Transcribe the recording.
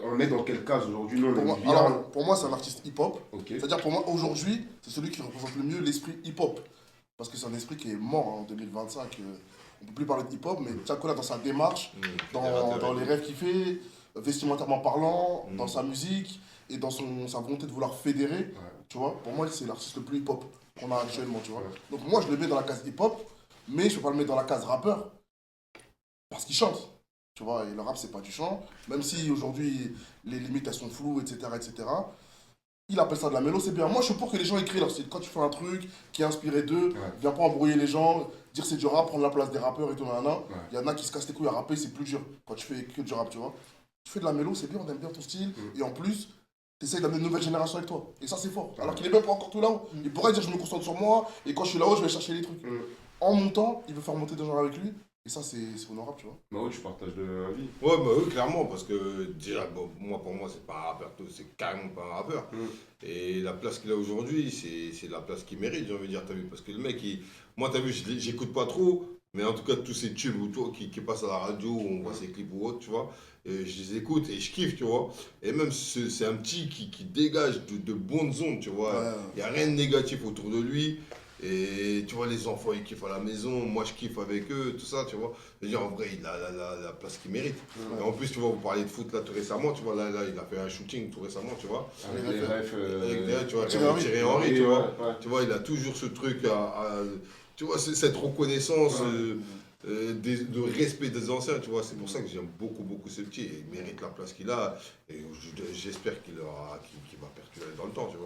on est dans quelle case aujourd'hui? Nous, on Pour aime moi, bien. alors, pour moi, c'est un artiste hip-hop. Ok. C'est-à-dire, pour moi, aujourd'hui, c'est celui qui représente le mieux l'esprit hip-hop. Parce que c'est un esprit qui est mort en 2025. On ne peut plus parler de hip-hop, mais Tiakola, dans sa démarche, dans les rêves qu'il fait, vestimentairement parlant, dans sa musique et dans sa volonté de vouloir fédérer, tu vois, pour moi, c'est l'artiste le plus hip-hop qu'on a actuellement, tu vois. Donc, moi, je le mets dans la case hip-hop, mais je ne peux pas le mettre dans la case rappeur parce qu'il chante. Tu vois, et le rap, c'est pas du chant. Même si aujourd'hui, les limites, elles sont floues, etc., etc. Il appelle ça de la mélo, c'est bien. Moi, je suis pour que les gens écrivent leur style. Quand tu fais un truc qui est inspiré d'eux, viens pas embrouiller les gens, dire c'est du rap, prendre la place des rappeurs et tout, nanana. Il y en a qui se cassent les couilles à rapper, c'est plus dur quand tu fais que du rap, tu vois. Tu fais de la mélo, c'est bien, on aime bien ton style. Et en plus, tu essayes d'amener une nouvelle génération avec toi. Et ça, c'est fort. Alors qu'il est même pas encore tout là-haut. Il pourrait dire je me concentre sur moi, et quand je suis là-haut, je vais chercher les trucs. En montant, il veut faire monter des gens avec lui. Et ça, c'est honorable, tu vois. Bah ouais, tu partages de l'avis. Ouais, bah oui, clairement, parce que déjà, bon, moi, pour moi, c'est pas un rappeur, c'est carrément pas un rappeur. Et la place qu'il a aujourd'hui, c'est la place qu'il mérite, j'ai envie de dire, t'as vu. Parce que le mec, moi, t'as vu, j'écoute pas trop, mais en tout cas, tous ces tubes ou tout, qui passent à la radio, où on voit ses clips ou autre, tu vois, et je les écoute et je kiffe, tu vois. Et même, c'est un petit qui dégage de bonnes ondes, tu vois. Il n'y a rien de négatif autour de lui. Et tu vois, les enfants, ils kiffent à la maison, moi je kiffe avec eux, tout ça, tu vois. Je veux dire, en vrai, il a la place qu'il mérite. Et en plus, tu vois, vous parlez de foot là tout récemment, tu vois, là, il a fait un shooting tout récemment, tu vois. Avec les refs. Avec, tu vois, Thierry Henry, Henry, tu vois. ouais. Tu vois, il a toujours ce truc tu vois, cette reconnaissance de respect des anciens, tu vois. C'est pour ça que j'aime beaucoup, beaucoup ce petit. Et il mérite la place qu'il a. Et j'espère qu'il va perdurer dans le temps, tu vois.